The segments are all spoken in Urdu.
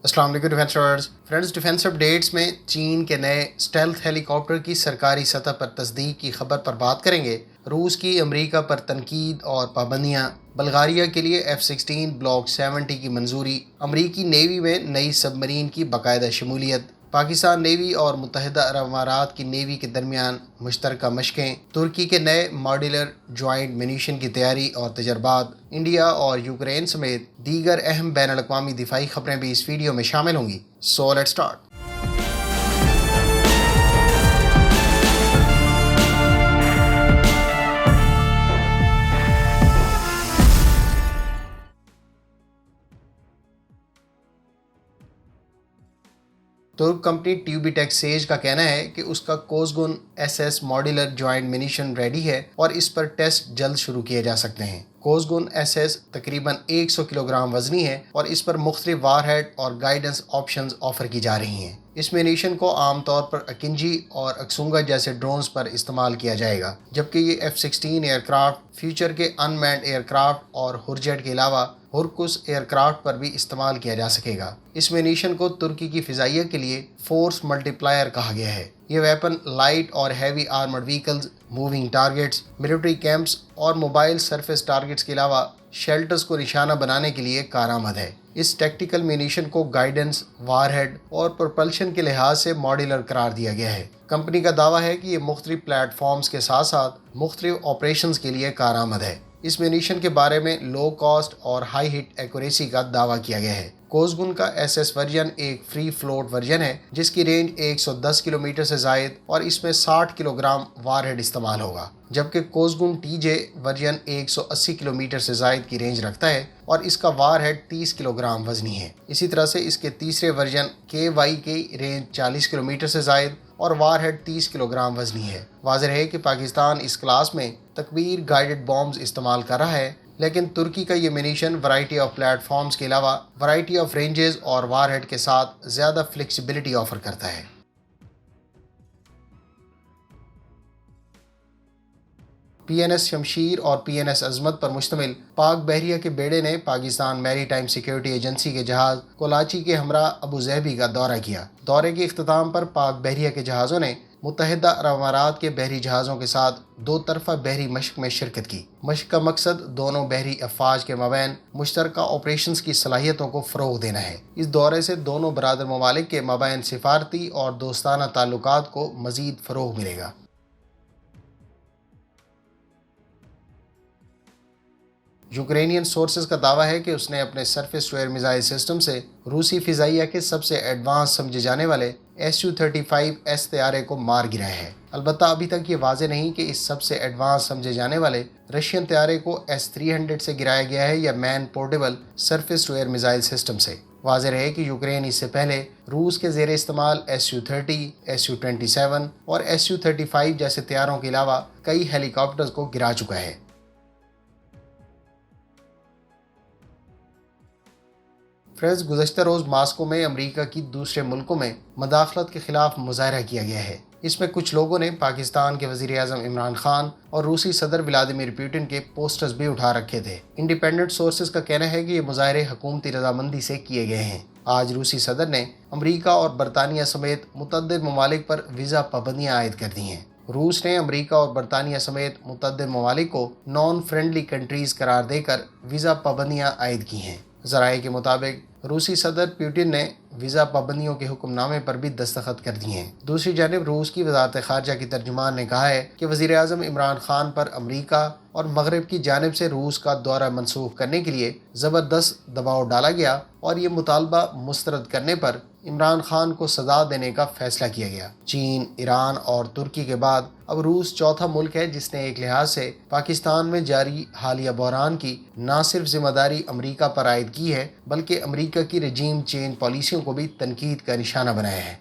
السلام علیکم ڈیفینس فرینڈز، ڈیفینس اپڈیٹس میں چین کے نئے اسٹیلتھ ہیلی کاپٹر کی سرکاری سطح پر تصدیق کی خبر پر بات کریں گے۔ روس کی امریکہ پر تنقید اور پابندیاں، بلغاریہ کے لیے F-16 بلاک 70 کی منظوری، امریکی نیوی میں نئی سب مرین کی باقاعدہ شمولیت، پاکستان نیوی اور متحدہ عرب امارات کی نیوی کے درمیان مشترکہ مشقیں، ترکی کے نئے ماڈیولر جوائنٹ منیشن کی تیاری اور تجربات، انڈیا اور یوکرین سمیت دیگر اہم بین الاقوامی دفاعی خبریں بھی اس ویڈیو میں شامل ہوں گی۔ So let's start. ترک کمپنی ٹیوبی ٹیک سیج کا کہنا ہے کہ اس کا کوزگن SS ماڈیولر جوائنٹ منیشن ریڈی ہے اور اس پر ٹیسٹ جلد شروع کیے جا سکتے ہیں۔ کوزگن SS تقریباً 100 کلو گرام وزنی ہے اور اس پر مختلف وار ہیڈ اور گائیڈنس آپشنز آفر کی جا رہی ہیں۔ اس منیشن کو عام طور پر اکنجی اور اکسونگا جیسے ڈرونز پر استعمال کیا جائے گا، جبکہ یہ F-16 ایئر کرافٹ، فیوچر کے ان مینڈ ایئر کرافٹ اور ہورجیٹ کے علاوہ ہورکس ایئر کرافٹ پر بھی استعمال کیا جا سکے گا۔ اس منیشن کو ترکی کی فضائیہ کے لیے فورس ملٹی پلائر کہا گیا ہے۔ یہ ویپن لائٹ اور heavy armoured vehicles, moving targets, military camps اور موبائل سرفیس ٹارگٹس کے علاوہ شیلٹرز کو نشانہ بنانے کے لیے کارآمد ہے۔ اس ٹیکٹیکل منیشن کو گائیڈنس، وار ہیڈ اور پروپلشن کے لحاظ سے ماڈیولر قرار دیا گیا ہے۔ کمپنی کا دعویٰ ہے کہ یہ مختلف پلیٹ فارمز کے ساتھ ساتھ مختلف آپریشنز کے لیے کارآمد ہے۔ اس منیشن کے بارے میں لو کاسٹ اور ہائی ہٹ ایکوریسی کا دعویٰ کیا گیا ہے۔ کوزگن کا SS ورژن ایک فری فلوٹ ورژن ہے جس کی رینج 110 کلومیٹر سے زائد اور اس میں 60 کلو گرام وار ہیڈ استعمال ہوگا، جبکہ کوزگن TJ ورژن 180 کلومیٹر سے زائد کی رینج رکھتا ہے اور اس کا وار ہیڈ 30 کلو گرام وزنی ہے۔ اسی طرح سے اس کے تیسرے ورژن KY کی رینج 40 کلومیٹر سے زائد اور وار ہیڈ 30 کلو گرام وزنی ہے۔ واضح ہے کہ پاکستان اس کلاس میں تکبیر گائیڈڈ بامز استعمال کر رہا ہے، لیکن ترکی کا یہ منیشن ورائٹی آف پلیٹ فارمز کے علاوہ ورائٹی آف رینجز اور وار ہیڈ کے ساتھ زیادہ فلیکسیبلٹی آفر کرتا ہے۔ PNS شمشیر اور PNS عظمت پر مشتمل پاک بحریہ کے بیڑے نے پاکستان میری ٹائم سیکیورٹی ایجنسی کے جہاز کولاچی کے ہمراہ ابو ظہبی کا دورہ کیا۔ دورے کے اختتام پر پاک بحریہ کے جہازوں نے متحدہ عرب امارات کے بحری جہازوں کے ساتھ دو طرفہ بحری مشق میں شرکت کی۔ مشق کا مقصد دونوں بحری افواج کے مابین مشترکہ آپریشنز کی صلاحیتوں کو فروغ دینا ہے۔ اس دورے سے دونوں برادر ممالک کے مابین سفارتی اور دوستانہ تعلقات کو مزید فروغ ملے گا۔ یوکرینین سورسز کا دعویٰ ہے کہ اس نے اپنے surface to air missile system سے روسی فضائیہ کے سب سے ایڈوانس سمجھے جانے والے Su-35S طیارے کو مار گرایا ہے۔ البتہ ابھی تک یہ واضح نہیں کہ اس سب سے ایڈوانس سمجھے جانے والے رشین طیارے کو S-300 سے گرایا گیا ہے یا man portable surface to air missile system سے۔ واضح رہے کہ یوکرین اس سے پہلے روس کے زیر استعمال Su-30، Su-27 اور Su-35 جیسے طیاروں کے علاوہ کئی ہیلی کاپٹرز کو گرا چکا ہے۔ فرینڈز، گزشتہ روز ماسکو میں امریکہ کی دوسرے ملکوں میں مداخلت کے خلاف مظاہرہ کیا گیا ہے۔ اس میں کچھ لوگوں نے پاکستان کے وزیر اعظم عمران خان اور روسی صدر ولادیمیر پوٹن کے پوسٹرز بھی اٹھا رکھے تھے۔ انڈیپینڈنٹ سورسز کا کہنا ہے کہ یہ مظاہرے حکومتی رضامندی سے کیے گئے ہیں۔ آج روسی صدر نے امریکہ اور برطانیہ سمیت متعدد ممالک پر ویزا پابندیاں عائد کر دی ہیں۔ روس نے امریکہ اور برطانیہ سمیت متعدد ممالک کو نان فرینڈلی کنٹریز قرار دے کر ویزا پابندیاں عائد کی ہیں۔ ذرائع کے مطابق روسی صدر پوٹن نے ویزا پابندیوں کے حکم نامے پر بھی دستخط کر دیے ہیں۔ دوسری جانب روس کی وزارت خارجہ کی ترجمان نے کہا ہے کہ وزیر اعظم عمران خان پر امریکہ اور مغرب کی جانب سے روس کا دورہ منسوخ کرنے کے لیے زبردست دباؤ ڈالا گیا اور یہ مطالبہ مسترد کرنے پر عمران خان کو سزا دینے کا فیصلہ کیا گیا۔ چین، ایران اور ترکی کے بعد اب روس چوتھا ملک ہے جس نے ایک لحاظ سے پاکستان میں جاری حالیہ بحران کی نہ صرف ذمہ داری امریکہ پر عائد کی ہے بلکہ امریکہ کی رجیم چینج پالیسیوں کو بھی تنقید کا نشانہ بنایا ہے۔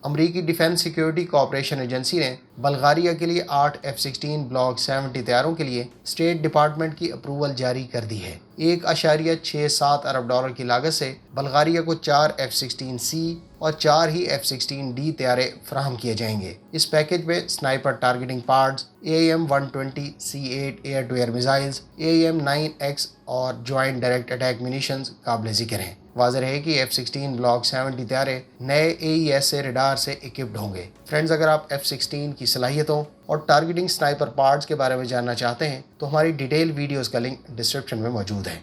امریکی ڈیفنس سیکیورٹی کوآپریشن ایجنسی نے بلغاریہ کے لیے 8 F-16 بلاک 70 طیاروں کے لیے اسٹیٹ ڈپارٹمنٹ کی اپروول جاری کر دی ہے۔ 1.67 ارب ڈالر کی لاگت سے بلغاریہ کو 4 F-16C اور 4 ہی F-16D طیارے فراہم کیے جائیں گے۔ اس پیکج میں sniper targeting parts, AIM-120C8 air to air missiles, AIM-9X اور جوائنٹ ڈائریکٹ اٹیک منیشنز قابل ذکر ہیں۔ واضح رہے کہ F-16 بلاک 70 طیارے نئے AESA ریڈار سے اکوپڈ ہوں گے۔ فرینڈز، اگر آپ F-16 کی صلاحیتوں اور ٹارگیٹنگ سنائپر پارٹس کے بارے میں جاننا چاہتے ہیں تو ہماری ڈیٹیل ویڈیوز کا لنک ڈسکرپشن میں موجود ہے۔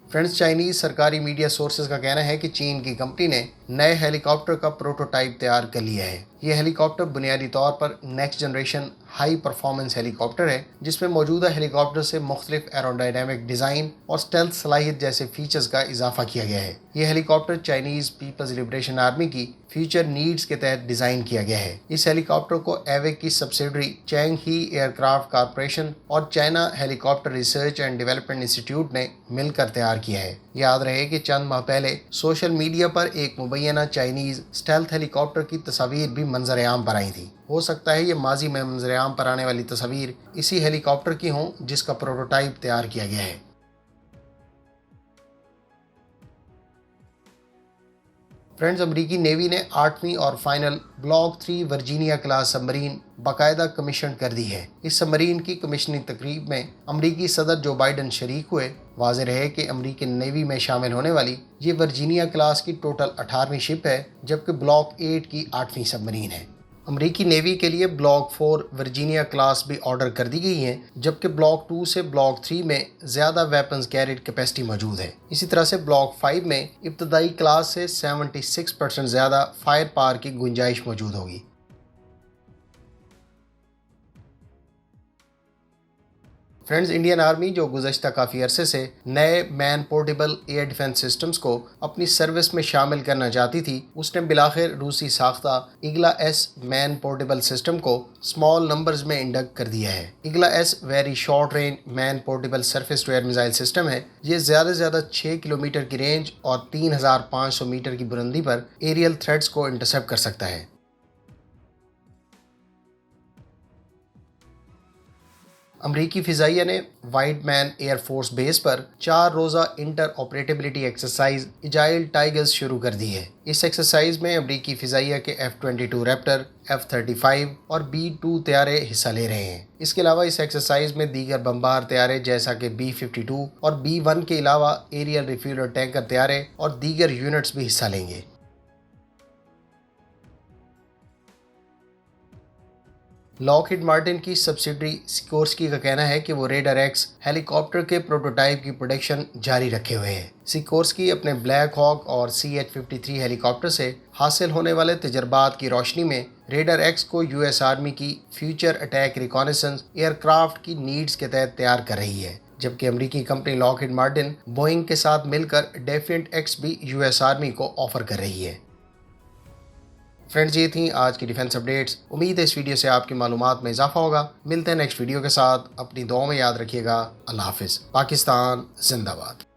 فرینڈز، چائنیز سرکاری میڈیا سورسز کا کہنا ہے کہ چین کی کمپنی نے نئے ہیلی کاپٹر کا پروٹوٹائپ تیار کر لیا ہے۔ یہ ہیلی کاپٹر بنیادی طور پر نیکسٹ جنریشن ہائی پرفارمنس ہیلی کاپٹر ہے، جس میں موجودہ ہیلی کاپٹر سے مختلف ایروڈائنامک ڈیزائن اور اسٹیلتھ صلاحیت جیسے فیچرز کا اضافہ کیا گیا ہے۔ یہ helicopter Chinese People's Liberation Army کی فیوچر نیڈز کے تحت ڈیزائن کیا گیا ہے۔ اس ہیلی کاپٹر کو ایوک کی subsidiary Changhe aircraft corporation اور China helicopter research and development institute نے مل کر تیار کیا ہے۔ یاد رہے کہ چند ماہ پہلے سوشل میڈیا پر ایک مبینہ چائنیز اسٹیلتھ ہیلی کاپٹر کی تصاویر بھی منظر عام پر آئی تھیں۔ ہو سکتا ہے یہ ماضی میں منظر عام پر آنے والی تصاویر اسی ہیلی کاپٹر کی ہوں جس کا پروٹوٹائپ تیار کیا گیا ہے۔ فرینڈز، امریکی نیوی نے 8ویں اور فائنل بلاک 3 ورجینیا کلاس سب مرین باقاعدہ کمیشن کر دی ہے۔ اس سب مرین کی کمیشننگ تقریب میں امریکی صدر جو بائیڈن شریک ہوئے۔ واضح رہے کہ امریکی نیوی میں شامل ہونے والی یہ ورجینیا کلاس کی ٹوٹل 18ویں شپ ہے، جبکہ بلاک 8 کی 8ویں سب مرین ہے۔ امریکی نیوی کے لیے بلاک 4 ورجینیا کلاس بھی آرڈر کر دی گئی ہیں، جبکہ بلاک 2 سے بلاک 3 میں زیادہ ویپنز کیریڈ کیپیسٹی موجود ہے۔ اسی طرح سے بلاک 5 میں ابتدائی کلاس سے 76% زیادہ فائر پاور کی گنجائش موجود ہوگی۔ فرینڈز، انڈین آرمی جو گزشتہ کافی عرصے سے نئے مین پورٹیبل ایئر ڈیفنس سسٹمز کو اپنی سروس میں شامل کرنا چاہتی تھی، اس نے بالآخر روسی ساختہ Igla S man portable system کو اسمال نمبرز میں انڈکٹ کر دیا ہے۔ Igla S very short range man portable surface to air missile system ہے۔ یہ زیادہ سے زیادہ 6 کلومیٹر کی رینج اور 3500 میٹر کی بلندی پر ایریل تھریٹس کو انٹرسیپٹ کر سکتا ہے۔ امریکی فضائیہ نے وائٹ مین ایئر فورس بیس پر 4 روزہ inter operability exercise agile tigers شروع کر دی ہے۔ اس ایکسرسائز میں امریکی فضائیہ کے F-22 ریپٹر، F-35 اور B-2 طیارے حصہ لے رہے ہیں۔ اس کے علاوہ اس ایکسرسائز میں دیگر بمبار طیارے جیسا کہ B-52 اور B-1 کے علاوہ ایریل ریفیولر ٹینکر طیارے اور دیگر یونٹس بھی حصہ لیں گے۔ لاک ہیڈ مارٹن کی سبسیڈری سیکورسکی کا کہنا ہے کہ وہ ریڈر ایکس ہیلی کاپٹر کے پروٹوٹائپ کی پروڈکشن جاری رکھے ہوئے ہے۔ سیکورسکی اپنے بلیک ہاک اور CH-53 ہیلی کاپٹر سے حاصل ہونے والے تجربات کی روشنی میں ریڈر ایکس کو US آرمی کی future attack reconnaissance aircraft کی نیڈز کے تحت تیار کر رہی ہے، جبکہ امریکی company Lockheed Martin Boeing کے ساتھ مل کر ڈیفینٹ ایکس بھی US آرمی کو آفر کر رہی ہے۔ فرینڈز، یہ تھیں آج کی ڈیفنس اپڈیٹس۔ امید ہے اس ویڈیو سے آپ کی معلومات میں اضافہ ہوگا۔ ملتے ہیں نیکسٹ ویڈیو کے ساتھ۔ اپنی دعاؤں میں یاد رکھیے گا۔ اللہ حافظ۔ پاکستان زندہ باد۔